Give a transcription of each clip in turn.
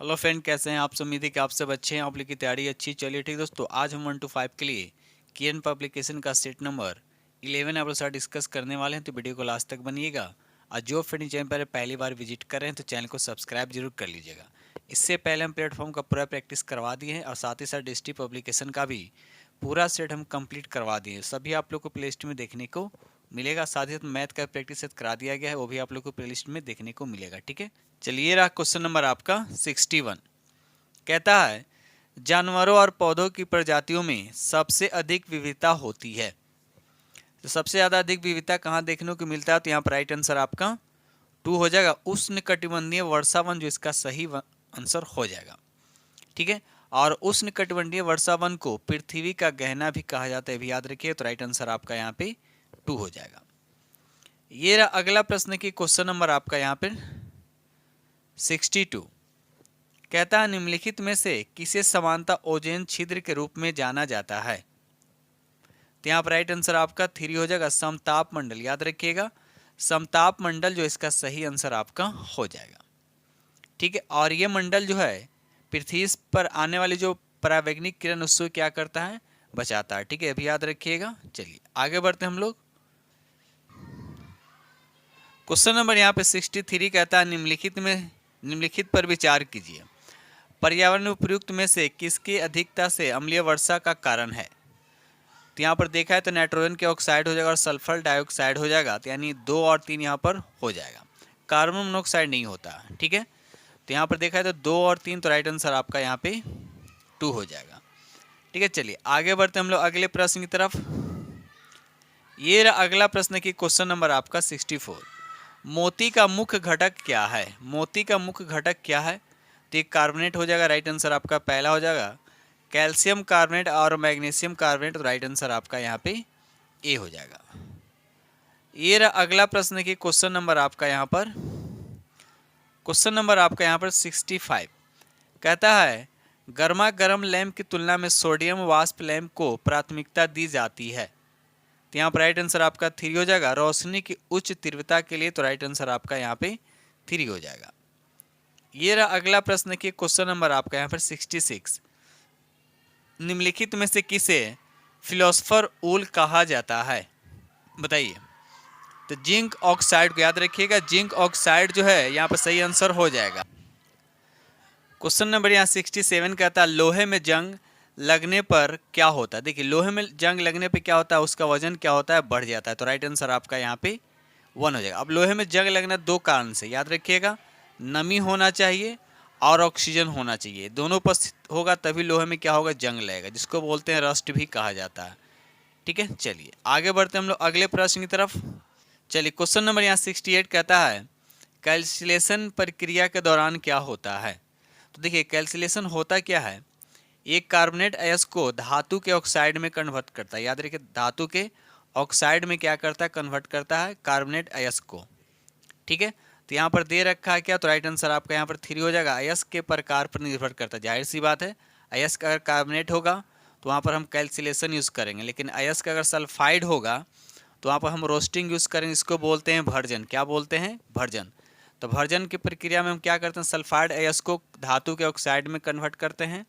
Hello friend, कैसे हैं आप सब? उम्मीद है कि आप सब अच्छे हैं, आप लोग की तैयारी अच्छी चलिए। ठीक दोस्तों, आज हम 1 to 5 के लिए कियन पब्लिकेशन का सेट नंबर 11 आप लोग साथ डिस्कस करने वाले हैं, तो वीडियो को लास्ट तक बनिएगा। और जो फ्रेंड चैनल पर पहली बार विजिट कर रहे हैं तो चैनल को सब्सक्राइब जरूर कर लीजिएगा। इससे पहले हम प्लेटफॉर्म का पूरा प्रैक्टिस करवा दिए हैं और साथ ही साथ डिस्ट्री पब्लिकेशन का भी पूरा सेट हम कंप्लीट करवा दिए हैं। सभी आप लोग को प्ले लिस्ट में देखने को मिलेगा। साथ ही साथ मैथ का प्रैक्टिस सेट करा दिया गया है, वो भी आप लोग को प्ले लिस्ट में देखने को मिलेगा। ठीक है, चलिए रहा क्वेश्चन नंबर आपका 61। कहता है जानवरों और पौधों की प्रजातियों में सबसे अधिक विविधता होती है। तो सबसे ज़्यादा अधिक विविधता कहाँ देखने को मिलता है? तो यहाँ पर राइट आंसर आपका 2 हो जाएगा, उष्णकटिबंधीय वर्षावन, जो इसका सही आंसर हो जाएगा। ठीक है, और उष्णकटिबंधीय वर्षावन को पृथ्वी का गहना भी कहा जाता है, भी याद रखिए। तो राइट आंसर आपका यहाँ पे 2 हो जाएगा। ये रहा अगला प्रश्न की क्वेश्चन नंबर आपका यहाँ पे 62। कहता है निम्नलिखित में से किसे समानता ओजोन छिद्र के रूप में जाना जाता है? तो यहाँ पर राइट आंसर आपका 3 हो जाएगा, समताप मंडल। याद रखिएगा, समताप मंडल जो इसका सही आंसर आपका हो जाएगा। ठीक है, और ये मंडल जो है पृथ्वी पर आने वाली जो परावैज्ञानिक किरण उससे क्या करता है? बचाता है। ठीक है, अभी याद रखिएगा। चलिए आगे बढ़ते हैं हम लोग। क्वेश्चन नंबर यहाँ पे 63 कहता है निम्नलिखित पर विचार कीजिए। पर्यावरण उपयुक्त में से किसकी अधिकता से अम्लीय वर्षा का कारण है? तो यहाँ पर देखा है तो नाइट्रोजन के ऑक्साइड हो जाएगा और सल्फर डाइऑक्साइड हो जाएगा। तो यानी 2 और 3 यहाँ पर हो जाएगा, कार्बन मोनोऑक्साइड नहीं होता। ठीक है, तो यहाँ पर देखा है तो 2 और 3, तो राइट आंसर आपका यहाँ पे 2 हो जाएगा। ठीक है, चलिए आगे बढ़ते हम लोग अगले प्रश्न की तरफ। ये रहा अगला प्रश्न की क्वेश्चन नंबर आपका 64। मोती का मुख्य घटक क्या है? मोती का मुख्य घटक क्या है? तो एक कार्बोनेट हो जाएगा, राइट आंसर आपका पहला हो जाएगा। कैल्शियम कार्बोनेट और मैग्नीशियम कार्बोनेट, तो राइट आंसर आपका यहाँ पे ए हो जाएगा। ये रहा अगला प्रश्न की क्वेश्चन नंबर आपका यहाँ पर 65। कहता है गर्मा गर्म लैंप की तुलना में सोडियम वाष्प लैंप को प्राथमिकता दी जाती है। तो यहाँ पर राइट आंसर आपका 3 हो जाएगा, रोशनी की उच्च तीव्रता के लिए। तो राइट आंसर आपका यहाँ पे 3 हो जाएगा। ये रहा अगला प्रश्न की क्वेश्चन नंबर आपका यहाँ पर 66। निम्नलिखित में से किसे फिलोसफर ऊल कहा जाता है? बताइए। तो जिंक ऑक्साइड को याद रखिएगा, जिंक ऑक्साइड जो है यहाँ पर सही आंसर हो जाएगा। क्वेश्चन नंबर यहाँ 67 कहता है लोहे में जंग लगने पर क्या होता है? देखिए, लोहे में जंग लगने पर क्या होता है? उसका वजन क्या होता है? बढ़ जाता है। तो राइट आंसर आपका यहाँ पे 1 हो जाएगा। अब लोहे में जंग लगना 2 कारण से, याद रखिएगा, नमी होना चाहिए और ऑक्सीजन होना चाहिए। दोनों उपस्थित होगा तभी लोहे में क्या होगा? जंग लगेगा, जिसको बोलते हैं रस्ट भी कहा जाता है। ठीक है, चलिए आगे बढ़ते हम लोग अगले प्रश्न की तरफ। चलिए क्वेश्चन नंबर यहाँ 68 कहता है कैल्सिलेशन प्रक्रिया के दौरान क्या होता है? तो देखिए, कैल्सिलेशन होता क्या है? एक कार्बोनेट अयस्क को धातु के ऑक्साइड में कन्वर्ट करता है। याद रखिए, धातु के ऑक्साइड में क्या करता है? कन्वर्ट करता है कार्बोनेट अयस्क को। ठीक है, तो यहाँ पर दे रखा है क्या? तो राइट आंसर आपका यहाँ पर 3 हो जाएगा। अयस्क के प्रकार पर निर्भर करता है, जाहिर सी बात है। अयस्क अगर कार्बोनेट होगा तो वहाँ पर हम कैल्सिलेशन यूज़ करेंगे, लेकिन अयस्क अगर सल्फाइड होगा तो वहाँ पर हम रोस्टिंग यूज़ करेंगे। इसको बोलते हैं भर्जन। क्या बोलते हैं? भर्जन। तो भर्जन की प्रक्रिया में हम क्या करते हैं? सल्फाइड अयस्क को धातु के ऑक्साइड में कन्वर्ट करते हैं।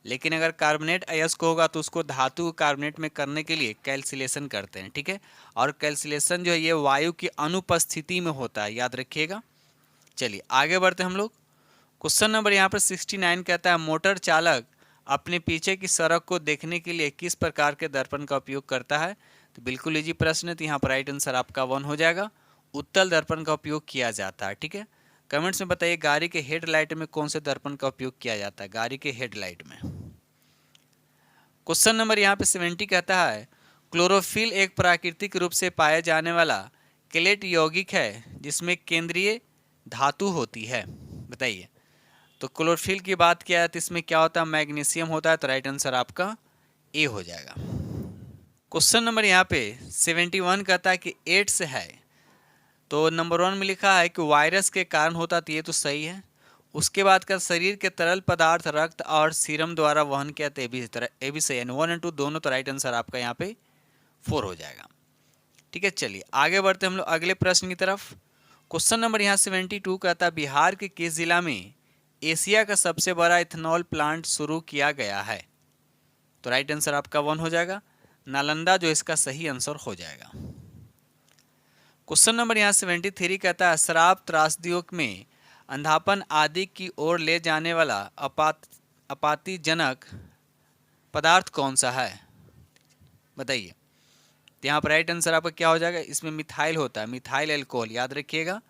लेकिन अगर कार्बोनेट अयस्क होगा तो उसको धातु कार्बोनेट में करने के लिए कैल्सिलेशन करते हैं। ठीक है, और कैल्सिलेशन जो है ये वायु की अनुपस्थिति में होता है, याद रखिएगा। चलिए आगे बढ़ते हम लोग। क्वेश्चन नंबर यहाँ पर 69 कहता है मोटर चालक अपने पीछे की सड़क को देखने के लिए किस प्रकार के दर्पण का उपयोग करता है? तो बिल्कुल इजी प्रश्न है, तो यहाँ पर राइट आंसर आपका 1 हो जाएगा। उत्तल दर्पण का उपयोग किया जाता है। ठीक है, कमेंट्स में बताइए गाड़ी के हेडलाइट में कौन से दर्पण का उपयोग किया जाता है? गाड़ी के हेडलाइट में। क्वेश्चन नंबर यहाँ पे 70 कहता है क्लोरोफिल एक प्राकृतिक रूप से पाया जाने वाला केलेट यौगिक है जिसमें केंद्रीय धातु होती है। बताइए। तो क्लोरोफिल की बात किया है तो इसमें क्या होता है? मैग्नीशियम होता है। तो राइट आंसर आपका ए हो जाएगा। क्वेश्चन नंबर यहाँ पे 71 कहता है कि एड्स है, तो नंबर 1 में लिखा है कि वायरस के कारण होता, तो ये तो सही है। उसके बाद का शरीर के तरल पदार्थ रक्त और सीरम द्वारा वहन किया, तो ए भी सही है। 1 और 2 दोनों, तो राइट आंसर आपका यहाँ पे 4 हो जाएगा। ठीक है, चलिए आगे बढ़ते हम लोग अगले प्रश्न की तरफ। क्वेश्चन नंबर यहाँ 72 कहता है बिहार के किस जिला में एशिया का सबसे बड़ा इथेनॉल प्लांट शुरू किया गया है? तो राइट आंसर आपका 1 हो जाएगा, नालंदा जो इसका सही आंसर हो जाएगा। क्वेश्चन नंबर यहाँ 73 कहता है शराब त्रासदियों में अंधापन आदि की ओर ले जाने वाला आपत्तिजनक पदार्थ कौन सा है? बताइए। तो यहाँ पर राइट आंसर आपका क्या हो जाएगा? इसमें मिथाइल होता है, मिथाइल अल्कोहल, याद रखिएगा।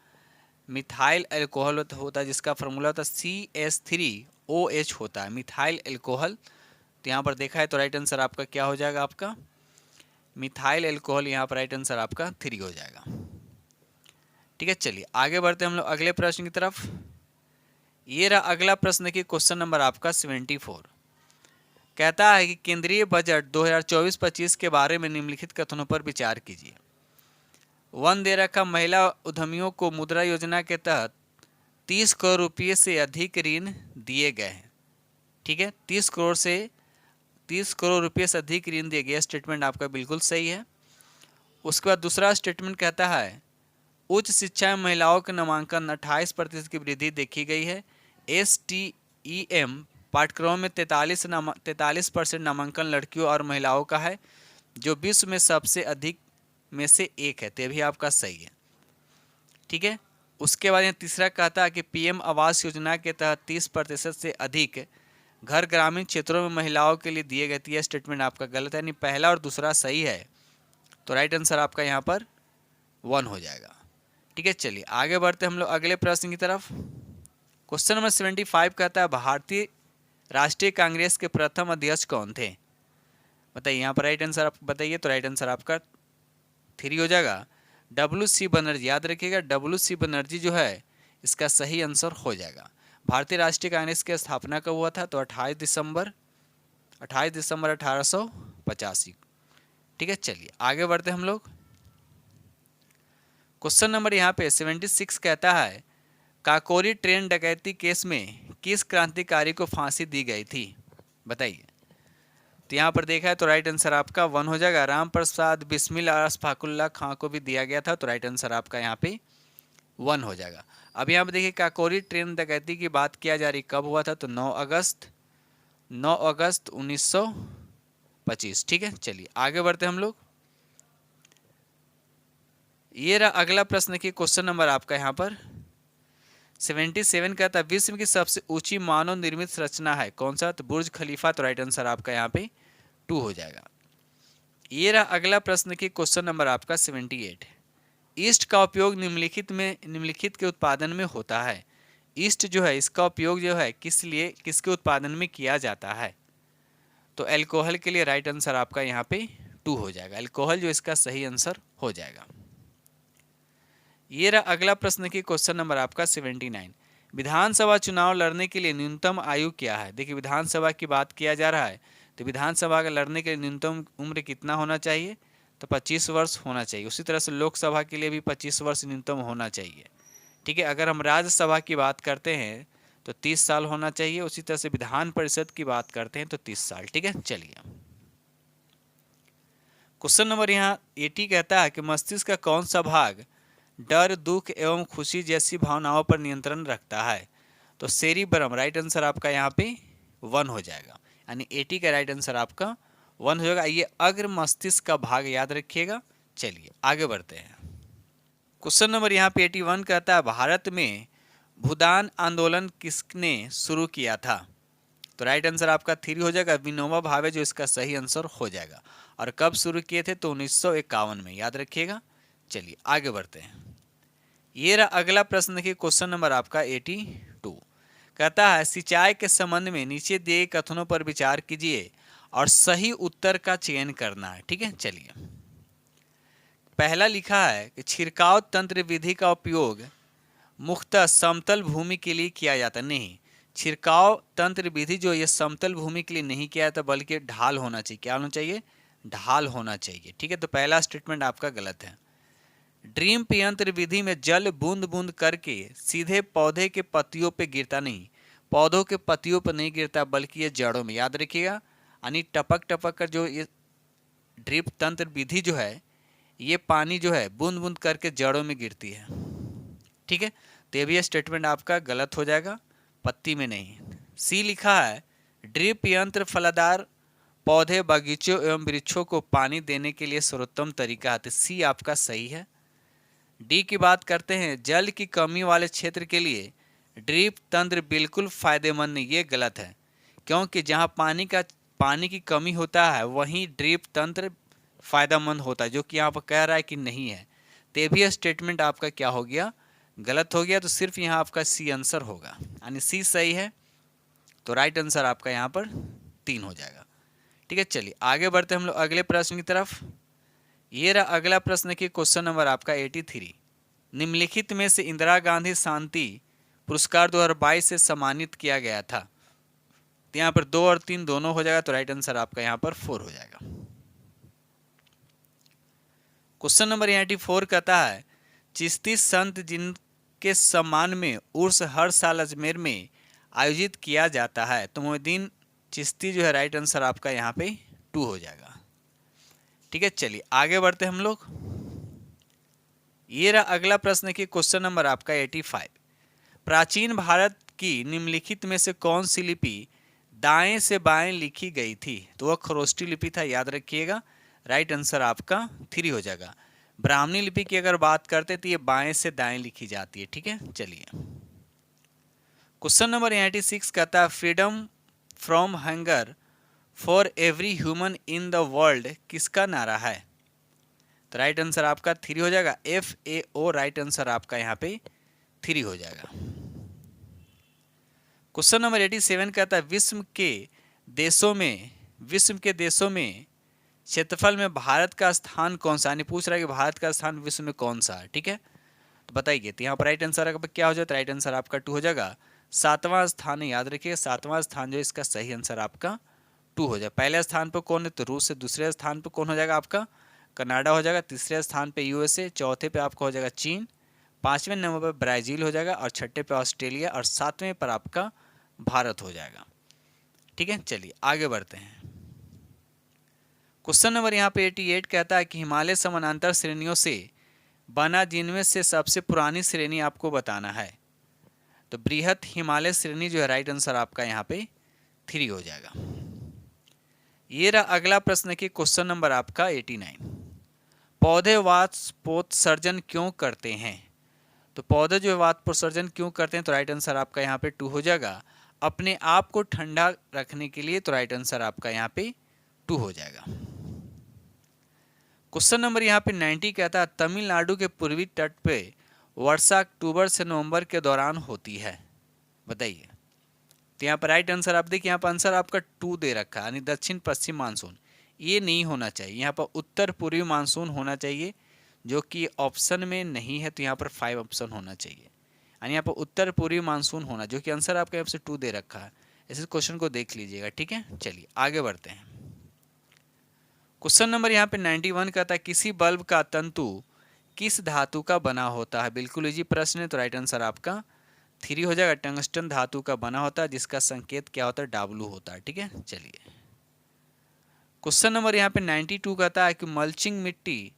मिथाइल अल्कोहल होता है जिसका फॉर्मूला होता है CH3OH होता है, मिथाइल अल्कोहल। तो यहाँ पर देखा है तो राइट आंसर आपका क्या हो जाएगा? आपका मिथाइल अल्कोहल, यहाँ पर राइट आंसर आपका 3 हो जाएगा। ठीक है, चलिए आगे बढ़ते हैं हम लोग अगले प्रश्न की तरफ। ये रहा अगला प्रश्न की क्वेश्चन नंबर आपका 74। कहता है कि केंद्रीय बजट 2024-25 के बारे में निम्नलिखित कथनों पर विचार कीजिए। वन दे रखा महिला उद्यमियों को मुद्रा योजना के तहत 30 करोड़ रुपये से अधिक ऋण दिए गए हैं। ठीक है, 30 करोड़ रुपये से अधिक ऋण दिए गए, स्टेटमेंट आपका बिल्कुल सही है। उसके बाद दूसरा स्टेटमेंट कहता है उच्च शिक्षा में महिलाओं के नामांकन 28% की वृद्धि देखी गई है। STEM पाठ्यक्रम में 43% नामांकन लड़कियों और महिलाओं का है, जो विश्व में सबसे अधिक में से एक है। तो भी आपका सही है। ठीक है, उसके बाद यहाँ तीसरा कहता है कि PM आवास योजना के तहत 30% से अधिक घर ग्रामीण क्षेत्रों में महिलाओं के लिए दिए गए। यह स्टेटमेंट आपका गलत है, यानी पहला और दूसरा सही है। तो राइट आंसर आपका यहाँ पर 1 हो जाएगा। ठीक है, चलिए आगे बढ़ते हम लोग अगले प्रश्न की तरफ। क्वेश्चन नंबर 75 कहता है भारतीय राष्ट्रीय कांग्रेस के प्रथम अध्यक्ष कौन थे? बताइए, यहाँ पर राइट आंसर आप बताइए। तो राइट आंसर आपका 3 हो जाएगा, WC बनर्जी। याद रखिएगा, WC बनर्जी जो है इसका सही आंसर हो जाएगा। भारतीय राष्ट्रीय कांग्रेस की स्थापना कब हुआ था? तो 28 दिसंबर 1885। ठीक है, चलिए आगे बढ़ते हम लोग। क्वेश्चन नंबर यहाँ पे 76 कहता है काकोरी ट्रेन डकैती केस में किस क्रांतिकारी को फांसी दी गई थी? बताइए। तो यहाँ पर देखा है तो राइट आंसर आपका 1 हो जाएगा, राम प्रसाद बिस्मिल और अशफाकुल्ला खां को भी दिया गया था। तो राइट आंसर आपका यहाँ पे 1 हो जाएगा। अब यहाँ पर देखिए काकोरी ट्रेन डकैती की बात किया जा रही, कब हुआ था? तो 9 अगस्त 1925। ठीक है, चलिए आगे बढ़ते हम लोग। ये रहा अगला प्रश्न की क्वेश्चन नंबर आपका यहाँ पर 77 का था विश्व की सबसे ऊंची मानव निर्मित संरचना है कौन सा? तो बुर्ज खलीफा। तो राइट आंसर आपका यहाँ पे 2 हो जाएगा। ये रहा अगला प्रश्न की क्वेश्चन नंबर आपका 78। ईस्ट का उपयोग निम्नलिखित के उत्पादन में होता है। ईस्ट जो है इसका उपयोग जो है किसके उत्पादन में किया जाता है? तो अल्कोहल के लिए राइट आंसर आपका यहाँ पे 2 हो जाएगा, अल्कोहल जो इसका सही आंसर हो जाएगा। ये रहा अगला प्रश्न की क्वेश्चन नंबर आपका 79। विधानसभा चुनाव लड़ने के लिए न्यूनतम आयु क्या है? देखिए, विधानसभा की बात किया जा रहा है तो विधानसभा का लड़ने के लिए न्यूनतम उम्र कितना होना चाहिए? तो 25 वर्ष होना चाहिए। उसी तरह से लोकसभा के लिए भी 25 वर्ष न्यूनतम होना चाहिए। ठीक है, अगर हम राज्यसभा की बात करते हैं तो 30 साल होना चाहिए। उसी तरह से विधान परिषद की बात करते हैं तो 30 साल। ठीक है, चलिए क्वेश्चन नंबर यहाँ 80 कहता है कि मस्तिष्क का कौन सा भाग डर, दुख एवं खुशी जैसी भावनाओं पर नियंत्रण रखता है? तो सेरिब्रम। राइट आंसर आपका यहाँ पे 1 हो जाएगा, यानी 80 का राइट आंसर आपका 1 हो जाएगा। ये अग्र मस्तिष्क का भाग याद रखिएगा। चलिए आगे बढ़ते हैं। क्वेश्चन नंबर यहाँ पे 81 कहता है भारत में भूदान आंदोलन किसने शुरू किया था? तो राइट आंसर आपका 3 हो जाएगा, विनोबा भावे जो इसका सही आंसर हो जाएगा। और कब शुरू किए थे? तो 1951 में, याद रखिएगा। चलिए आगे बढ़ते हैं। ये रहा अगला प्रश्न की क्वेश्चन नंबर आपका 82। कहता है सिंचाई के संबंध में नीचे दिए कथनों पर विचार कीजिए और सही उत्तर का चयन करना है। ठीक है, चलिए पहला लिखा है कि छिड़काव तंत्र विधि का उपयोग मुख्यतः समतल भूमि के लिए किया जाता नहीं। छिड़काव तंत्र विधि जो ये समतल भूमि के लिए नहीं किया जाता बल्कि ढाल होना चाहिए। क्या होना चाहिए? ढाल होना चाहिए। ठीक है, तो पहला स्टेटमेंट आपका गलत है। ड्रिप यंत्र विधि में जल बूंद बूंद करके सीधे पौधे के पत्तियों पे गिरता नहीं, पौधों के पत्तियों पर नहीं गिरता बल्कि ये जड़ों में। याद रखिएगा, यानी टपक टपक कर जो ये ड्रिप तंत्र विधि जो है ये पानी जो है बूंद बूंद करके जड़ों में गिरती है। ठीक है, तो ये भी स्टेटमेंट आपका गलत हो जाएगा। पत्ती में नहीं। सी लिखा है ड्रिप यंत्र फलदार पौधे बगीचों एवं वृक्षों को पानी देने के लिए सर्वोत्तम तरीका है, तो सी आपका सही है। डी की बात करते हैं, जल की कमी वाले क्षेत्र के लिए ड्रिप तंत्र बिल्कुल फायदेमंद नहीं, ये गलत है, क्योंकि जहाँ पानी की कमी होता है वहीं ड्रिप तंत्र फायदेमंद होता है, जो कि यहाँ पर कह रहा है कि नहीं है। तो ये भी स्टेटमेंट आपका क्या हो गया, गलत हो गया। तो सिर्फ यहाँ आपका सी आंसर होगा, यानी सी सही है। तो राइट आंसर आपका यहाँ पर 3 हो जाएगा। ठीक है, चलिए आगे बढ़ते हैं हम लोग अगले प्रश्न की तरफ। ये रहा अगला प्रश्न की क्वेश्चन नंबर आपका 83। निम्नलिखित में से इंदिरा गांधी शांति पुरस्कार 2022 से सम्मानित किया गया था। तो यहाँ पर 2 और 3 दोनों हो जाएगा, तो राइट आंसर आपका यहाँ पर 4 हो जाएगा। क्वेश्चन नंबर 84 कहता है, चिश्ती संत जिनके सम्मान में उर्स हर साल अजमेर में आयोजित किया जाता है, तो मोहिउद्दीन चिश्ती जो है राइट आंसर आपका यहाँ पे 2 हो जाएगा। ठीक है, चलिए आगे बढ़ते हैं हम लोग। ये रहा अगला प्रश्न की क्वेश्चन नंबर आपका 85। प्राचीन भारत की निम्नलिखित में से कौन सी लिपि दाएं से बाएं लिखी गई थी? तो वह खरोष्टी लिपि था, याद रखिएगा। राइट आंसर आपका 3 हो जाएगा। ब्राह्मणी लिपि की अगर बात करते तो ये बाएं से दाएं लिखी जाती है। ठीक है, चलिए क्वेश्चन नंबर 86 कहता है, freedom from hunger for every human in the world किसका नारा है? तो राइट आंसर आपका 3 हो जाएगा। FAO राइट आंसर आपका यहाँ पे 3 हो जाएगा। क्वेश्चन नंबर 87 कहता है, विश्व के देशों में क्षेत्रफल में भारत का स्थान कौन सा? यानी पूछ रहा है कि भारत का स्थान विश्व में कौन सा है। ठीक है, तो बताइए। तो यहाँ पर राइट आंसर आपका क्या हो जाता है? राइट आंसर आपका 2 हो जाएगा। 7वां स्थान है, याद रखिए 7वां स्थान जो इसका सही आंसर आपका 2 हो जाएगा। पहले स्थान पर कौन है? तो रूस है। दूसरे स्थान पर कौन हो जाएगा? आपका कनाडा हो जाएगा। तीसरे स्थान पे USA, चौथे पे आपका हो जाएगा चीन, 5वें नंबर पर ब्राज़ील हो जाएगा, और 6ठे पे ऑस्ट्रेलिया, और 7वें पर आपका भारत हो जाएगा। ठीक है, चलिए आगे बढ़ते हैं। क्वेश्चन नंबर यहाँ पे 88 कहता है कि हिमालय समानांतर श्रेणियों से बना जिनमें से सबसे पुरानी श्रेणी आपको बताना है। तो बृहत हिमालय श्रेणी जो है राइट आंसर आपका यहाँ पे 3 हो जाएगा। ये रहा अगला प्रश्न की क्वेश्चन नंबर आपका 89। पौधे वाष्पोत्सर्जन क्यों करते हैं? तो पौधे जो है वाष्पोत्सर्जन क्यों करते हैं? तो राइट आंसर आपका यहाँ पे 2 हो जाएगा। अपने आप को ठंडा रखने के लिए, तो राइट आंसर आपका यहाँ पे 2 हो जाएगा। क्वेश्चन नंबर यहाँ पे 90 कहता है, तमिलनाडु के पूर्वी तट पे वर्षा अक्टूबर से नवंबर के दौरान होती है, बताइए। तो यहाँ पर राइट आंसर आप देखिए, यहाँ पर आंसर आपका 2 दे रखा है, यानी दक्षिण पश्चिम मानसून। ये नहीं होना चाहिए, यहाँ पर उत्तर पूर्वी मानसून होना चाहिए, जो कि ऑप्शन में नहीं है। तो यहाँ पर 5 ऑप्शन होना चाहिए, यानी यहाँ पर उत्तर पूर्वी मानसून होना, जो कि आंसर आपका यहाँ से 2 दे रखा है। इस क्वेश्चन को देख लीजिएगा। ठीक है, चलिए आगे बढ़ते हैं। क्वेश्चन नंबर यहाँ पे 91 कहता है, किसी बल्ब का तंतु किस धातु का बना होता है? बिल्कुल इजी प्रश्न है, तो राइट आंसर आपका 3 हो जाएगा। टंगस्टन धातु का बना होता है, जिसका संकेत क्या होता है? W होता है। ठीक है, चलिए क्वेश्चन नंबर यहाँ पे 92 कहता है कि मल्चिंग मिट्टी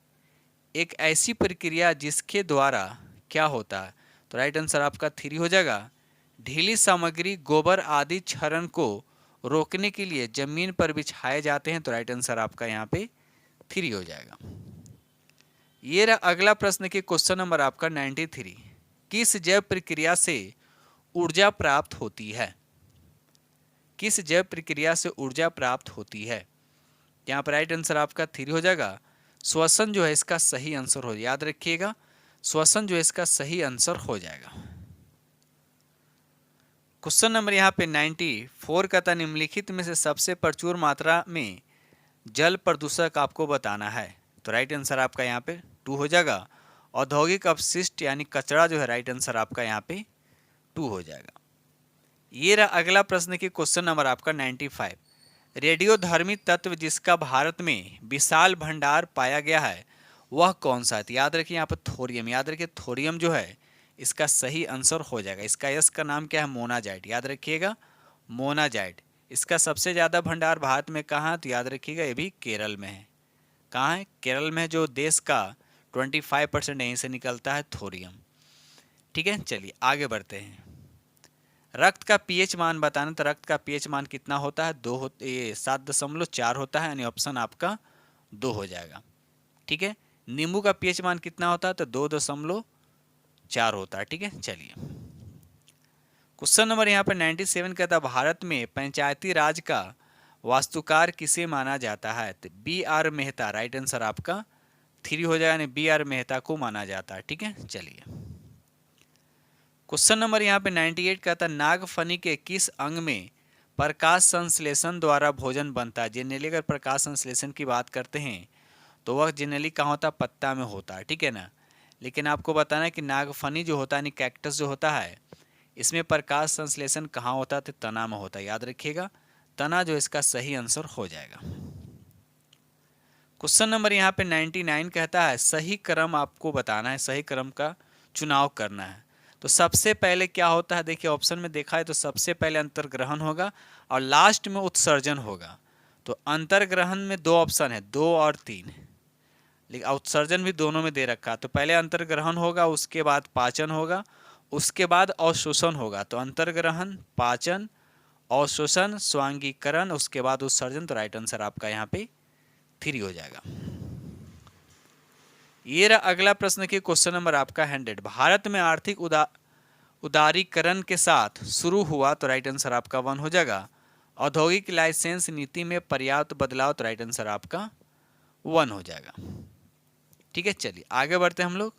एक ऐसी प्रक्रिया जिसके द्वारा क्या होता है? तो राइट आंसर आपका 3 हो जाएगा। ढीली सामग्री गोबर आदि क्षरण को रोकने के लिए जमीन पर बिछाए जाते हैं, तो राइट आंसर आपका यहाँ पे 3 हो जाएगा। ये रहा अगला प्रश्न के क्वेश्चन नंबर आपका 93। किस जैव प्रक्रिया से ऊर्जा प्राप्त होती है? किस जैव प्रक्रिया से ऊर्जा प्राप्त होती है? यहाँ पर राइट आंसर आपका 3 हो जाएगा। श्वसन जो है इसका सही आंसर हो, याद रखिएगा, श्वसन जो है इसका सही आंसर हो जाएगा। क्वेश्चन नंबर यहाँ पे 94 का था, निम्नलिखित में से सबसे प्रचुर मात्रा में जल प्रदूषक आपको बताना है। तो राइट आंसर आपका यहाँ पे 2 हो जाएगा। औद्योगिक अपशिष्ट यानी कचरा जो है राइट आंसर आपका यहाँ पे 2 हो जाएगा। ये रहा अगला प्रश्न की क्वेश्चन नंबर आपका 95। रेडियोधर्मी तत्व जिसका भारत में विशाल भंडार पाया गया है वह कौन सा है? याद रखिए यहाँ पर थोरियम, याद रखिए थोरियम जो है इसका सही आंसर हो जाएगा। इसका यस का नाम क्या है? मोनाजाइट, याद रखिएगा मोनाजाइट। इसका सबसे ज़्यादा भंडार भारत में कहाँ है? तो याद रखिएगा ये भी केरल में है। कहाँ है? केरल में, जो देश का 25% यहीं से निकलता है थोरियम। ठीक है, चलिए आगे बढ़ते हैं। रक्त का पीएच मान बताना, तो रक्त का पीएच मान कितना होता है, 7.4 होता है, यानी ऑप्शन आपका 2 हो जाएगा। ठीक है, नींबू का पीएच मान कितना होता है, तो 2.4 होता है। ठीक है, चलिए क्वेश्चन नंबर यहाँ पर 97 कहता है भारत में पंचायती राज का वास्तुकार किसे माना जाता है, तो B R Mehta, right answer आपका 3 हो जाएगा, यानी बी आर मेहता को माना जाता है। ठीक है, चलिए क्वेश्चन नंबर यहाँ पे 98 कहता है नागफनी के किस अंग में प्रकाश संश्लेषण द्वारा भोजन बनता है। जनरली अगर प्रकाश संश्लेषण की बात करते हैं तो वह जनरली कहाँ होता है, पत्ता में होता है। ठीक है ना, लेकिन आपको बताना है कि नागफनी जो होता है यानी कैक्टस जो होता है, इसमें प्रकाश संश्लेषण कहाँ होता है, तो तना में होता है। याद रखिएगा, तना जो इसका सही आंसर हो जाएगा। क्वेश्चन नंबर यहाँ पे 99 कहता है सही क्रम आपको बताना है, सही क्रम का चुनाव करना है। तो सबसे पहले क्या होता है, देखिए ऑप्शन में देखा है तो सबसे पहले अंतर्ग्रहण होगा और लास्ट में उत्सर्जन होगा। तो अंतर्ग्रहण में 2 ऑप्शन है, 2 और 3, लेकिन उत्सर्जन भी दोनों में दे रखा है। तो पहले अंतर्ग्रहण होगा, उसके बाद पाचन होगा, उसके बाद अवशोषण होगा। तो अंतर्ग्रहण, पाचन, अवशोषण, स्वांगीकरण, उसके बाद उत्सर्जन। तो राइट आंसर आपका यहाँ पे 3 हो जाएगा। ये रहा अगला प्रश्न की क्वेश्चन नंबर आपका 100। भारत में आर्थिक उदारीकरण के साथ शुरू हुआ, तो राइट आंसर आपका 1 हो जाएगा। औद्योगिक लाइसेंस नीति में पर्याप्त बदलाव, तो राइट आंसर आपका 1 हो जाएगा। ठीक है, चलिए आगे बढ़ते हैं हम लोग।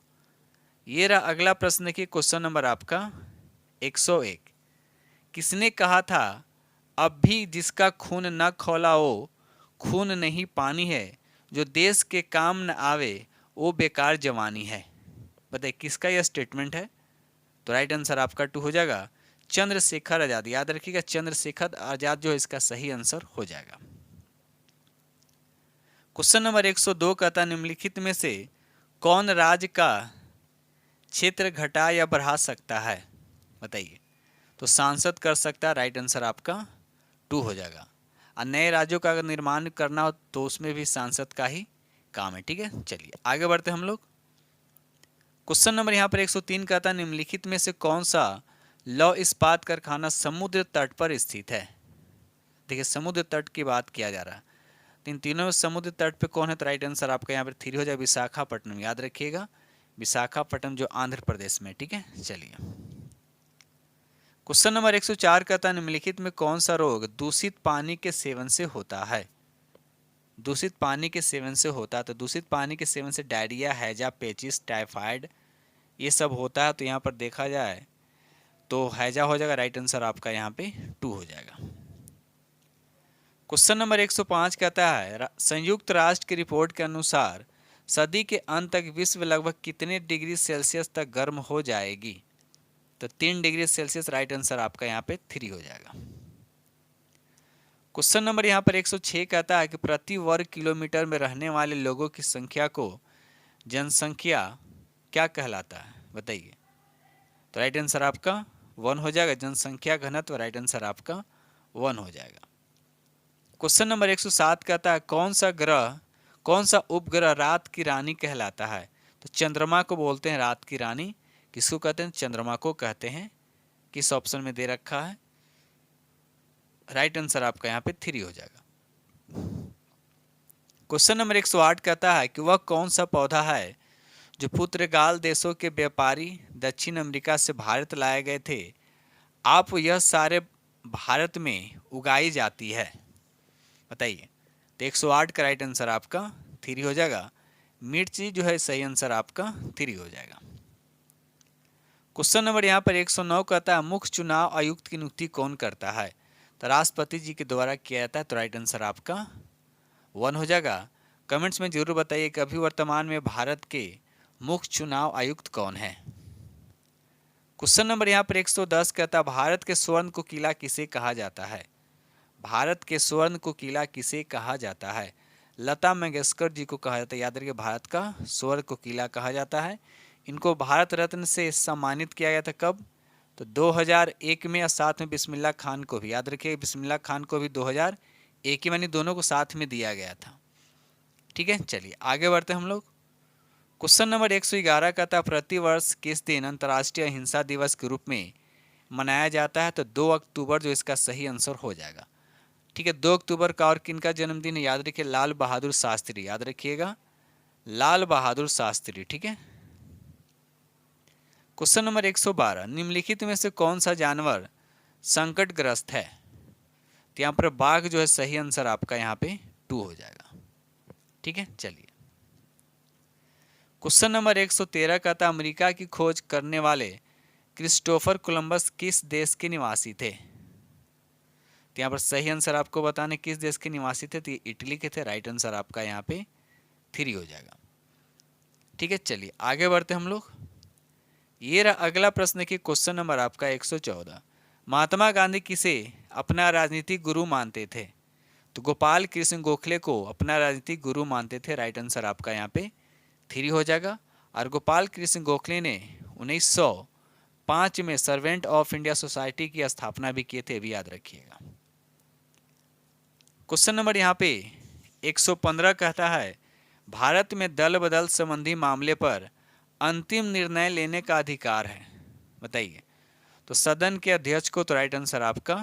ये रहा अगला प्रश्न की क्वेश्चन नंबर आपका 101। किसने कहा था अब भी जिसका खून न खौला हो, खून नहीं पानी है, जो देश के काम न आवे वो बेकार जवानी है। बताइए किसका यह स्टेटमेंट है, तो राइट आंसर आपका 2 हो जाएगा, चंद्रशेखर आजाद। याद रखिएगा, चंद्रशेखर आजाद जो है इसका सही आंसर हो जाएगा। क्वेश्चन नंबर 102 कहता निम्नलिखित में से कौन राज्य का क्षेत्र घटा या बढ़ा सकता है, बताइए। तो सांसद कर सकता है, राइट आंसर आपका 2 हो जाएगा। और नए राज्यों का अगर निर्माण करना हो तो उसमें भी सांसद का ही काम है। ठीक है, चलिए आगे बढ़ते हैं हम लोग। क्वेश्चन नंबर यहाँ पर 103 कहता है निम्नलिखित में से कौन सा लौह इस्पात कारखाना समुद्र तट पर स्थित है। देखिए समुद्र तट की बात किया जा रहा है, तो इन तीनों में समुद्र तट पे कौन है, तो राइट आंसर आपका यहाँ पर 3 हो जाए, विशाखापट्टनम। याद रखिएगा, विशाखापट्टनम जो आंध्र प्रदेश में। ठीक है, चलिए क्वेश्चन नंबर 104 कहता है निम्नलिखित में कौन सा रोग दूषित पानी के सेवन से होता है। दूषित पानी के सेवन से होता है, तो दूषित पानी के सेवन से डायरिया, हैजा, पेचिस, टाइफाइड ये सब होता है। तो यहाँ पर देखा जाए तो हैजा हो जाएगा, राइट आंसर आपका यहाँ पे 2 हो जाएगा। क्वेश्चन नंबर 105 कहता है संयुक्त राष्ट्र की रिपोर्ट के अनुसार सदी के अंत तक विश्व लगभग कितने डिग्री सेल्सियस तक गर्म हो जाएगी, तो 3 डिग्री सेल्सियस, राइट आंसर आपका यहाँ पे 3 हो जाएगा। क्वेश्चन नंबर यहाँ पर 106 कहता है कि प्रति वर्ग किलोमीटर में रहने वाले लोगों की संख्या को जनसंख्या क्या कहलाता है, बताइए। तो राइट आंसर आपका 1 हो जाएगा, जनसंख्या घनत्व, राइट आंसर आपका 1 हो जाएगा। क्वेश्चन नंबर 107 कहता है कौन सा उपग्रह रात की रानी कहलाता है, तो चंद्रमा को बोलते हैं रात की रानी। किसको कहते हैं, चंद्रमा को कहते हैं। किस ऑप्शन में दे रखा है, राइट आंसर आपका यहाँ पे 3 हो जाएगा। क्वेश्चन नंबर 108 कहता है कि वह कौन सा पौधा है जो पुर्तगाल देशों के व्यापारी दक्षिण अमेरिका से भारत लाए गए थे, आप यह सारे भारत में उगाई जाती है, बताइए। तो 108 का राइट आंसर आपका 3 हो जाएगा, मिर्ची जो है सही आंसर आपका 3 हो जाएगा। क्वेश्चन नंबर यहाँ पर 109 कहता है मुख्य चुनाव आयुक्त की नियुक्ति कौन करता है, तो राष्ट्रपति जी के द्वारा किया जाता है। तो राइट आंसर आपका 1 हो जाएगा। कमेंट्स में जरूर बताइए कि अभी वर्तमान में भारत के मुख्य चुनाव आयुक्त कौन है। क्वेश्चन नंबर यहाँ पर 110 कहता है भारत के स्वर्ण को किला किसे कहा जाता है, भारत के स्वर्ण को किला किसे कहा जाता है। लता मंगेशकर जी को कहा जाता है। याद रखिए, भारत का स्वर्ण को किला कहा जाता है। इनको भारत रत्न से सम्मानित किया गया था, कब, तो 2001 में, और साथ में बिस्मिल्लाह खान को भी। याद रखिए, बिस्मिल्लाह खान को भी 2001 में, दोनों को साथ में दिया गया था। ठीक है, चलिए आगे बढ़ते हैं हम लोग। क्वेश्चन नंबर 111 कहता है प्रतिवर्ष किस दिन अंतर्राष्ट्रीय अहिंसा दिवस के रूप में मनाया जाता है? तो 2 अक्टूबर जो इसका सही आंसर हो जाएगा। ठीक है, 2 अक्टूबर का और किनका जन्मदिन है? याद रखिए, लाल बहादुर शास्त्री, याद रखिएगा, लाल बहादुर शास्त्री। ठीक है, क्वेश्चन नंबर 112, निम्नलिखित में से कौन सा जानवर संकटग्रस्त है? तो यहाँ पर बाघ जो है सही आंसर आपका यहाँ पे 2 हो जाएगा। ठीक है, चलिए क्वेश्चन नंबर 113 का था, अमेरिका की खोज करने वाले क्रिस्टोफर कोलंबस किस देश के निवासी थे? तो यहाँ पर सही आंसर आपको बताने किस देश के निवासी थे, तो ये इटली के थे। राइट आंसर आपका यहाँ पे 3 हो जाएगा। ठीक है, चलिए आगे बढ़ते हम लोग। ये रहा अगला प्रश्न की क्वेश्चन नंबर आपका 114, महात्मा गांधी किसे अपना राजनीतिक गुरु मानते थे? तो गोपाल कृष्ण गोखले को अपना राजनीतिक गुरु मानते थे। राइट आंसर आपका यहाँ पे 3 हो जाएगा। और गोपाल कृष्ण गोखले ने 1905 में सर्वेंट ऑफ इंडिया सोसाइटी की स्थापना भी किए थे, भी याद रखिएगा। क्वेश्चन नंबर यहाँ पे 115 कहता है, भारत में दल बदल संबंधी मामले पर अंतिम निर्णय लेने का अधिकार है, बताइए। तो सदन के अध्यक्ष को। तो राइट आंसर आपका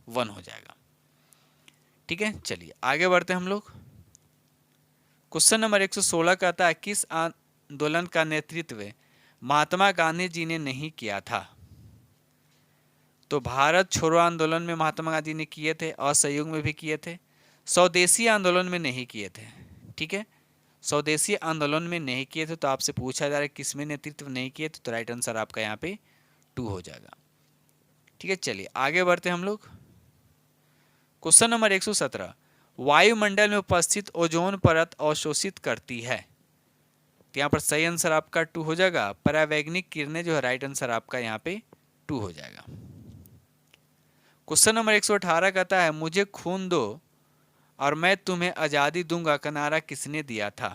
1 हो जाएगा। ठीक है, चलिए आगे बढ़ते हैं हम लोग। क्वेश्चन नंबर 116 कहता है, किस आंदोलन का नेतृत्व महात्मा गांधी जी ने नहीं किया था? तो भारत छोड़ो आंदोलन में महात्मा गांधी ने किए थे, असहयोग में भी किए थे, स्वदेशी आंदोलन में नहीं किए थे। ठीक है, स्वदेशी आंदोलन में नहीं किए थे। तो आपसे पूछा जा रहा है किस में नेतृत्व नहीं किए थे? तो राइट आंसर आपका यहाँ पे 2 हो जाएगा। ठीक है, चलिए आगे बढ़ते हैं हम लोग। क्वेश्चन नंबर 117, वायुमंडल में उपस्थित ओजोन परत अवशोषित करती है? तो यहाँ पर सही आंसर आपका 2 हो जाएगा। परावैंगनिक किरणें जो है, राइट आंसर आपका यहाँ पे 2 हो जाएगा। क्वेश्चन नंबर 118 कहता है, मुझे खून दो और मैं तुम्हें आजादी दूंगा का नारा किसने दिया था?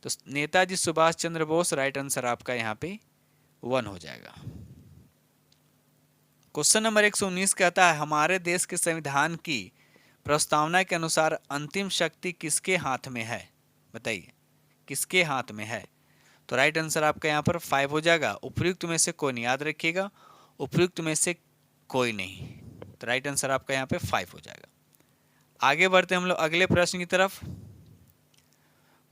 तो नेताजी सुभाष चंद्र बोस। राइट आंसर आपका यहाँ पे 1 हो जाएगा। क्वेश्चन नंबर 119 कहता है, हमारे देश के संविधान की प्रस्तावना के अनुसार अंतिम शक्ति किसके हाथ में है? बताइए, किसके हाथ में है? तो राइट आंसर आपका यहाँ पर 5 हो जाएगा। उपयुक्त में से कोई नहीं, याद रखिएगा, उपयुक्त में से कोई नहीं। तो राइट आंसर आपका यहाँ पे 5 हो जाएगा। आगे बढ़ते हम लोग अगले प्रश्न की तरफ।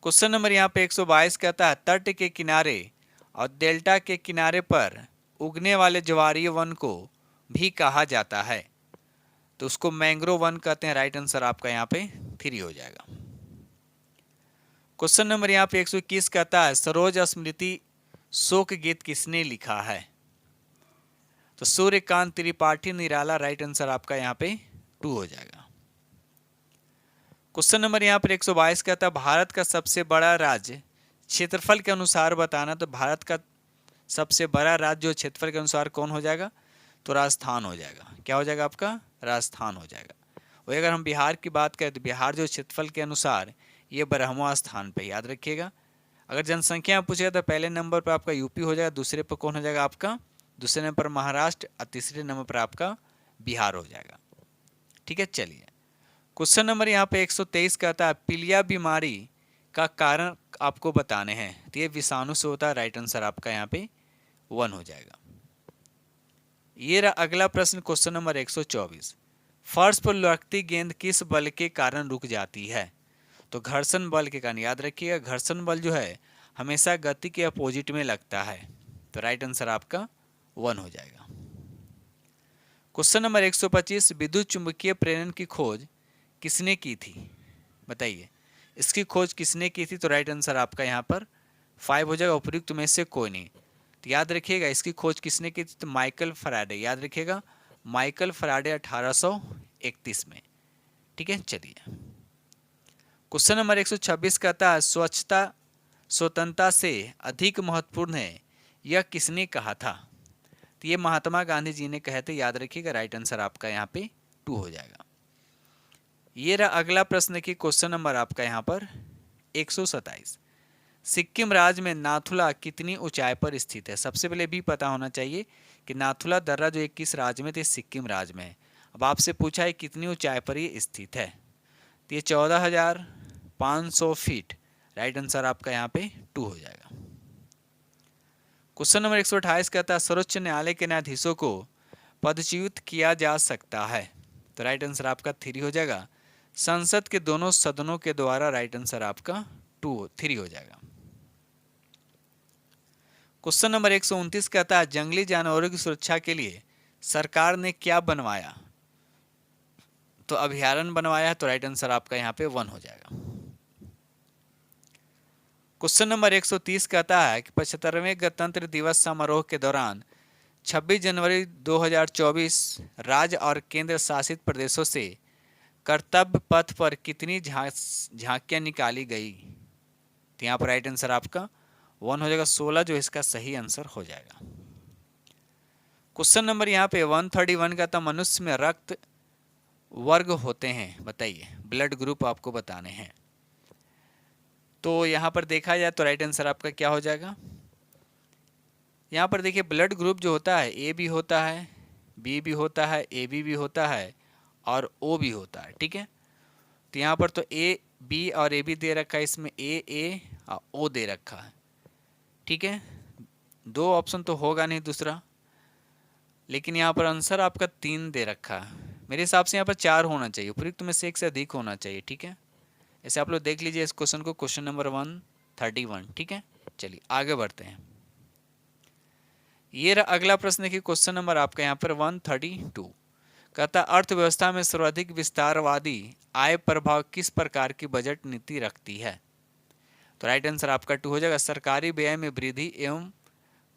क्वेश्चन नंबर यहाँ पे 122 कहता है, तट के किनारे और डेल्टा के किनारे पर उगने वाले ज्वारीय वन को भी कहा जाता है? तो उसको मैंग्रोव वन कहते हैं। राइट आंसर आपका यहाँ पे 3 हो जाएगा। क्वेश्चन नंबर यहाँ पे 121 कहता है, सरोज स्मृति शोक गीत किसने लिखा है? तो सूर्यकांत त्रिपाठी निराला। राइट आंसर आपका यहाँ पे 2 हो जाएगा। क्वेश्चन नंबर यहाँ पर 122 कहता है, भारत का सबसे बड़ा राज्य क्षेत्रफल के अनुसार बताना। तो भारत का सबसे बड़ा राज्य जो क्षेत्रफल के अनुसार कौन हो जाएगा? तो राजस्थान हो जाएगा। क्या हो जाएगा आपका? राजस्थान हो जाएगा। वही अगर हम बिहार की बात करें तो बिहार जो क्षेत्रफल के अनुसार ये 12वां स्थान पे, याद रखिएगा। अगर जनसंख्या पूछेगा तो पहले नंबर पर आपका यूपी हो जाएगा, दूसरे पर कौन हो जाएगा आपका? दूसरे नंबर पर महाराष्ट्र और तीसरे नंबर पर आपका बिहार हो जाएगा। ठीक है, चलिए क्वेश्चन नंबर यहाँ पे 123 कहता है, पीलिया बीमारी का कारण आपको बताने हैं। तो ये विषाणु से होता है। राइट आंसर आपका यहाँ पे 1 हो जाएगा। ये रहा अगला प्रश्न क्वेश्चन नंबर 124, फर्श पर लुढ़कती गेंद किस बल के कारण रुक जाती है? तो घर्षण बल के कारण। याद रखिएगा, घर्षण बल जो है हमेशा गति के अपोजिट में लगता है। तो राइट आंसर आपका 1 हो जाएगा। क्वेश्चन नंबर 125, विद्युत चुंबकीय प्रेरण की खोज किसने की थी? बताइए, इसकी खोज किसने की थी? तो राइट आंसर आपका यहाँ पर 5 हो जाएगा। उपयुक्त में से कोई नहीं। तो याद रखिएगा, इसकी खोज किसने की थी? तो माइकल फैराडे। याद रखिएगा, माइकल फैराडे 1831 में। ठीक है, चलिए क्वेश्चन नंबर 126 कहता है, स्वच्छता स्वतंत्रता से अधिक महत्वपूर्ण है, यह किसने कहा था? तो ये महात्मा गांधी जी ने कहे थे। याद रखिएगा, राइट आंसर आपका यहाँ पे 2 हो जाएगा। ये रहा अगला प्रश्न की क्वेश्चन नंबर आपका यहाँ पर 127, सिक्किम राज्य में नाथुला कितनी ऊंचाई पर स्थित है? सबसे पहले भी पता होना चाहिए कि नाथुला दर्रा जो 21 राज्य में थे, सिक्किम राज्य में है। अब आपसे पूछा है कितनी ऊंचाई पर ये स्थित है? तो ये 14,500 फीट। राइट आंसर आपका यहाँ पे 2 हो जाएगा। क्वेश्चन नंबर 128 कहता है सर्वोच्च न्यायालय के न्यायाधीशों को पदच्युत किया जा सकता है। तो राइट आंसर आपका 3 हो जाएगा। संसद के दोनों सदनों के द्वारा। राइट आंसर आपका 3 हो जाएगा। क्वेश्चन नंबर 129 कहता है जंगली जानवरों की सुरक्षा के लिए सरकार ने क्या बनवाया? तो अभयारण्य बनवाया है। तो राइट आंसर आपका यहाँ पे 1 हो जाएगा। क्वेश्चन नंबर 130 कहता है कि 75वें गणतंत्र दिवस समारोह के दौरान 26 जनवरी 2024 राज्य और केंद्र शासित प्रदेशों से कर्तव्य पथ पर कितनी झांकियां निकाली गई? तो यहाँ पर राइट आंसर आपका 1 हो जाएगा, 16 जो इसका सही आंसर हो जाएगा। क्वेश्चन नंबर यहाँ पे 131 का था मनुष्य में रक्त वर्ग होते हैं, बताइए। ब्लड ग्रुप आपको बताने हैं। तो यहाँ पर देखा जाए तो राइट आंसर आपका क्या हो जाएगा? यहाँ पर देखिए ब्लड ग्रुप जो होता है ए भी होता है, बी भी होता है, ए भी होता है और ओ भी होता है। ठीक है, तो यहाँ पर तो ए बी और ए बी दे रखा है, इसमें ए और ओ दे रखा है। ठीक है, 2 ऑप्शन तो होगा नहीं दूसरा, लेकिन यहाँ पर आंसर आपका 3 दे रखा है। मेरे हिसाब से यहाँ पर 4 होना चाहिए, उपयुक्त में से 1 से अधिक होना चाहिए। ठीक है, ऐसे आप लोग देख लीजिए इस क्वेश्चन को, क्वेश्चन नंबर 131। ठीक है, चलिए आगे बढ़ते हैं। ये रहा अगला प्रश्न की क्वेश्चन नंबर आपका यहाँ पर 132 कहता अर्थव्यवस्था में सर्वाधिक विस्तारवादी आय प्रभाव किस प्रकार की बजट नीति रखती है? तो राइट आंसर आपका 2 हो जाएगा। सरकारी व्यय में वृद्धि एवं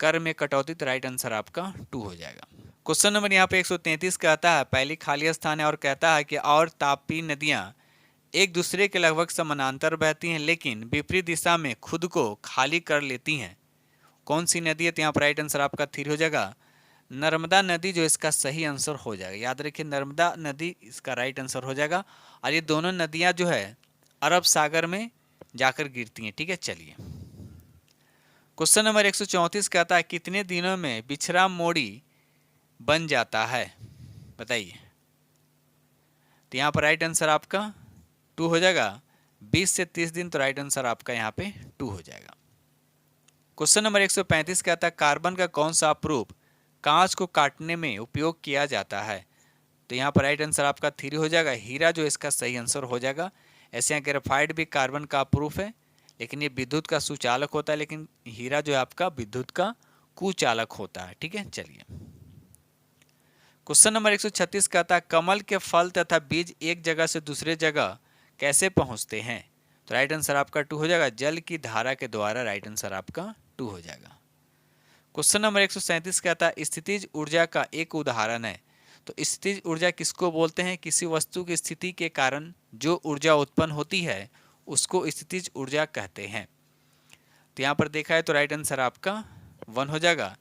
कर में कटौती। तो राइट आंसर आपका 2 हो जाएगा। क्वेश्चन नंबर यहाँ पे 133 कहता है पहली खाली स्थान है और कहता है कि और तापी नदियां एक दूसरे के लगभग समानांतर बहती हैं लेकिन विपरीत दिशा में खुद को खाली कर लेती हैं। कौन सी नदी है? तो यहाँ पर राइट आंसर आपका 3 हो जाएगा। नर्मदा नदी जो इसका सही आंसर हो जाएगा। याद रखिए नर्मदा नदी इसका राइट आंसर हो जाएगा। और ये दोनों नदियां जो है अरब सागर में जाकर गिरती हैं। ठीक है, चलिए क्वेश्चन नंबर 134 कहता है कितने दिनों में बिछरा मोड़ी बन जाता है? बताइए। तो यहाँ पर राइट आंसर आपका 2 हो जाएगा। 20 से 30 दिन। तो राइट आंसर आपका यहाँ पे 2 हो जाएगा। क्वेश्चन नंबर 135 कहता है कार्बन का कौन सा अपरूप कांच को काटने में उपयोग किया जाता है? तो यहाँ पर राइट आंसर आपका 3 हो जाएगा। हीरा जो इसका सही आंसर हो जाएगा। ऐसे यहाँ ग्रेफाइट भी कार्बन का अपरूप है, लेकिन ये विद्युत का सुचालक होता है, लेकिन हीरा जो है आपका विद्युत का कुचालक होता है। ठीक है, चलिए क्वेश्चन नंबर 136 कहता है कमल के फल तथा बीज एक जगह से दूसरे जगह कैसे पहुंचते हैं? तो राइट आंसर आपका 2 हो जाएगा। जल की धारा के द्वारा। राइट आंसर आपका 2 हो जाएगा। क्वेश्चन नंबर 137 कहता है स्थितिज ऊर्जा का एक उदाहरण है। तो स्थितिज ऊर्जा किसको बोलते हैं? किसी वस्तु की स्थिति के कारण जो ऊर्जा उत्पन्न होती है उसको स्थितिज ऊर्जा कहते हैं। तो यहाँ पर देखा है तो राइट आंसर आपका 1 हो जाएगा।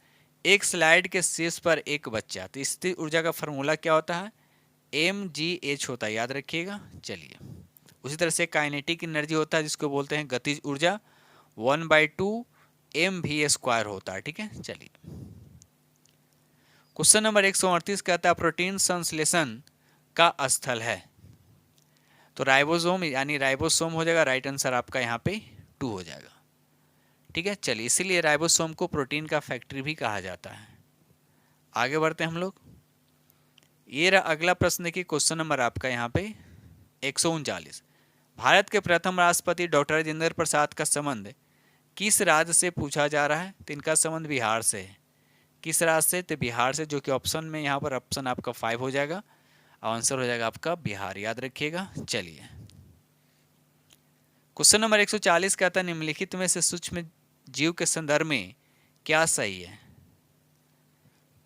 एक स्लाइड के शीर्ष पर एक बच्चा। तो स्थितिज ऊर्जा का फॉर्मूला क्या होता है? mgh होता है, याद रखिएगा। चलिए उसी तरह से काइनेटिक एनर्जी होता है जिसको बोलते हैं गतिज ऊर्जा, 1/2 mv² होता है। ठीक है, चलिए क्वेश्चन नंबर 138 कहता है प्रोटीन संश्लेषण का स्थल है। तो राइबोसोम यानी राइबोसोम हो जाएगा। राइट आंसर आपका यहाँ पे 2 हो जाएगा। ठीक है, चलिए इसीलिए राइबोसोम को प्रोटीन का फैक्ट्री भी कहा जाता है। आगे बढ़ते हैं हम लोग। ये रहा अगला प्रश्न की क्वेश्चन नंबर आपका यहाँ पे 139 भारत के प्रथम राष्ट्रपति डॉक्टर राजेंद्र प्रसाद का संबंध किस राज्य से पूछा जा रहा है? तो इनका संबंध बिहार से है। किस राज्य से? तो बिहार से, जो कि ऑप्शन में यहाँ पर ऑप्शन आपका 5 हो जाएगा और आंसर हो जाएगा आपका बिहार। याद रखिएगा। चलिए क्वेश्चन नंबर 140 कहता है निम्नलिखित में से सूक्ष्म जीव के संदर्भ में क्या सही है?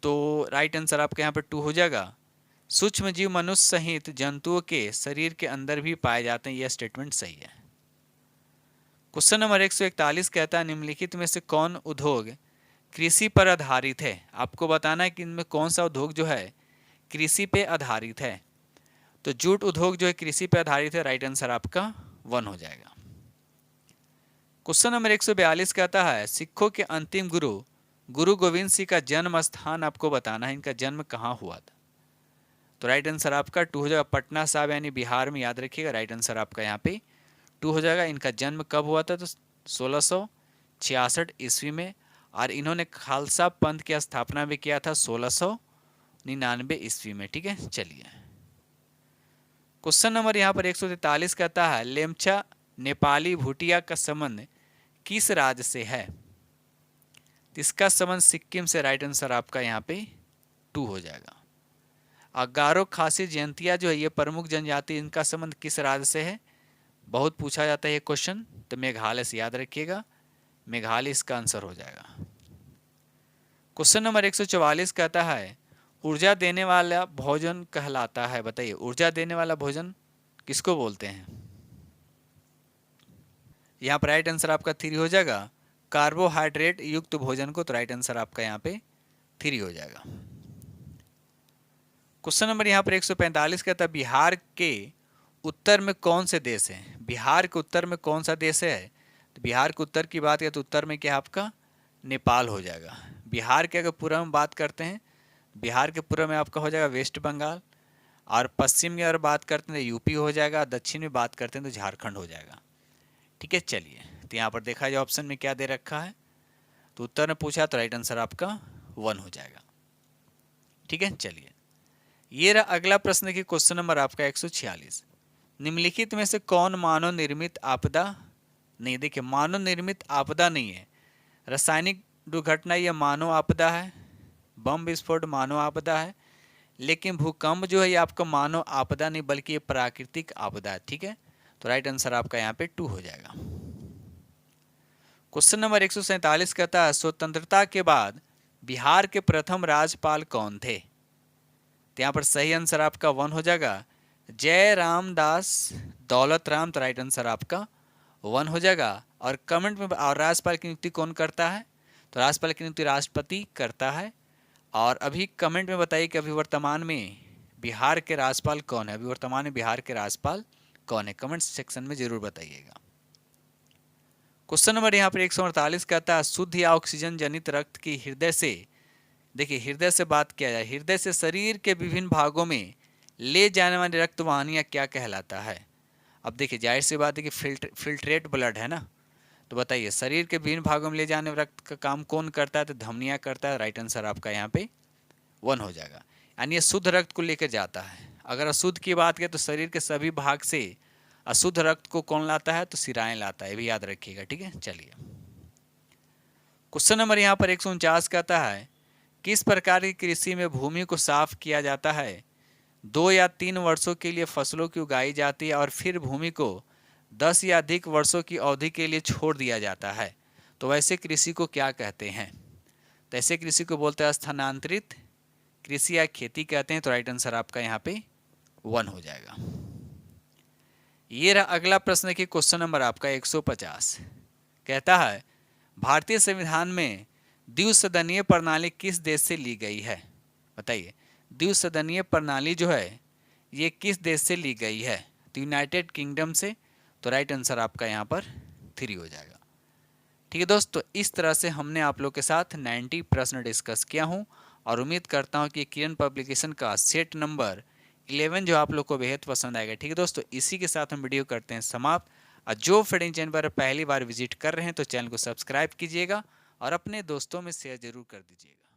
तो राइट आंसर आपके यहाँ पर 2 हो जाएगा। सूक्ष्म जीव मनुष्य सहित जंतुओं के शरीर के अंदर भी पाए जाते हैं। यह स्टेटमेंट सही है। क्वेश्चन नंबर 141 कहता है निम्नलिखित में से कौन उद्योग कृषि पर आधारित है? आपको बताना है कि इनमें कौन सा उद्योग जो है कृषि पे आधारित है। तो जूट उद्योग जो है कृषि पे आधारित है। राइट आंसर आपका 1 हो जाएगा। क्वेश्चन नंबर 142 कहता है सिखों के अंतिम गुरु गुरु गोविंद सिंह का जन्म स्थान आपको बताना है। इनका जन्म कहाँ हुआ था? तो राइट आंसर आपका 2 हो जाएगा। पटना साहिब यानी बिहार में। याद रखिएगा। राइट आंसर आपका यहाँ पे 2 हो जाएगा। इनका जन्म कब हुआ था? तो 1666 ईस्वी में। और इन्होंने खालसा पंथ की स्थापना भी किया था 1699 ईस्वी में। ठीक है, चलिए क्वेश्चन नंबर यहाँ पर 143 कहता है लेमचा नेपाली भूटिया का संबंध किस राज्य से है? तो इसका संबंध सिक्किम से। राइट आंसर आपका यहाँ पे 2 हो जाएगा। और गारो खासी जयंतिया जो है ये प्रमुख जनजाति, इनका संबंध किस राज्य से है? बहुत पूछा जाता है ये क्वेश्चन, तो मेघालय से, याद रखिएगा मेघालय इसका आंसर हो जाएगा। क्वेश्चन नंबर 144 कहता है ऊर्जा देने वाला भोजन कहलाता है। बताइए ऊर्जा देने वाला भोजन किसको बोलते हैं? यहाँ पर राइट आंसर आपका 3 हो जाएगा, कार्बोहाइड्रेट युक्त भोजन को। तो राइट आंसर आपका यहाँ पे 3 हो जाएगा। क्वेश्चन नंबर यहाँ पर 145 कहता है बिहार के उत्तर में कौन से देश हैं? बिहार के उत्तर में कौन सा देश है? तो बिहार के उत्तर की बात करें तो उत्तर में क्या आपका नेपाल हो जाएगा। बिहार के अगर पूर्व में बात करते हैं, बिहार के पूर्व में आपका हो जाएगा वेस्ट बंगाल, और पश्चिम की अगर बात करते हैं तो यूपी हो जाएगा, दक्षिण में बात करते हैं तो झारखंड हो जाएगा। ठीक है, चलिए तो यहाँ पर देखा जाए ऑप्शन में क्या दे रखा है, तो उत्तर में पूछा तो राइट आंसर आपका 1 हो जाएगा। ठीक है, चलिए ये रहा अगला प्रश्न की क्वेश्चन नंबर आपका 146। निम्नलिखित में से कौन मानव निर्मित आपदा नहीं? देखिए मानव निर्मित आपदा नहीं है, रासायनिक दुर्घटना यह मानव आपदा है, बम विस्फोट मानव आपदा है, लेकिन भूकंप जो है ये आपका मानव आपदा नहीं बल्कि ये प्राकृतिक आपदा है। ठीक है, तो राइट आंसर आपका यहाँ पे 2 हो जाएगा। क्वेश्चन नंबर 147 कहता है स्वतंत्रता के बाद बिहार के प्रथम राज्यपाल कौन थे? तो यहाँ पर सही आंसर आपका 1 हो जाएगा, जय रामदास दौलत राम। तो राइट आंसर आपका 1 हो जाएगा। और कमेंट में और राज्यपाल की नियुक्ति कौन करता है? तो राज्यपाल की नियुक्ति राष्ट्रपति करता है। और अभी कमेंट में बताइए कि अभी वर्तमान में बिहार के राज्यपाल कौन है? अभी वर्तमान में बिहार के राज्यपाल कौन है? कमेंट सेक्शन में जरूर बताइएगा। क्वेश्चन नंबर यहाँ पर 148 कहता है शुद्ध या ऑक्सीजन जनित रक्त की हृदय से, देखिए हृदय से बात किया जाए, हृदय से शरीर के विभिन्न भागों में ले जाने वाली रक्त वाहिनियाँ क्या कहलाता है? अब देखिए जाहिर सी बात है कि फिल्ट्रेट ब्लड है ना, तो बताइए शरीर के विभिन्न भागों में ले जाने वाले रक्त का काम कौन करता है? तो धमनियाँ करता है। राइट आंसर आपका यहाँ पे 1 हो जाएगा, यानी ये शुद्ध रक्त को लेकर जाता है। अगर अशुद्ध की बात करें तो शरीर के सभी भाग से अशुद्ध रक्त को कौन लाता है? तो सिराएं लाता है, ये भी याद रखिएगा। ठीक है, चलिए क्वेश्चन नंबर यहाँ पर 149 कहता है किस प्रकार की कृषि में भूमि को साफ किया जाता है? 2 या 3 वर्षों के लिए फसलों की उगाई जाती है और फिर भूमि को 10 या अधिक वर्षों की अवधि के लिए छोड़ दिया जाता है, तो वैसे कृषि को क्या कहते हैं? तो ऐसे कृषि को बोलते हैं स्थानांतरित कृषि या खेती कहते हैं। तो राइट आंसर आपका यहाँ पे 1 हो जाएगा। ये रहा अगला प्रश्न की क्वेश्चन नंबर आपका 150 कहता है भारतीय संविधान में द्विसदनीय प्रणाली किस देश से ली गई है? बताइए द्विसदनीय प्रणाली जो है ये किस देश से ली गई है? तो यूनाइटेड किंगडम से। तो राइट आंसर आपका यहाँ पर 3 हो जाएगा। ठीक है दोस्तों, इस तरह से हमने आप लोग के साथ 90 प्रश्न डिस्कस किया हूँ और उम्मीद करता हूँ कि किरण पब्लिकेशन का सेट नंबर 11 जो आप लोग को बेहद पसंद आएगा। ठीक है दोस्तों, इसी के साथ हम वीडियो करते हैं समाप्त। और जो फ्रेंड चैनल पर पहली बार विजिट कर रहे हैं तो चैनल को सब्सक्राइब कीजिएगा और अपने दोस्तों में शेयर जरूर कर दीजिएगा।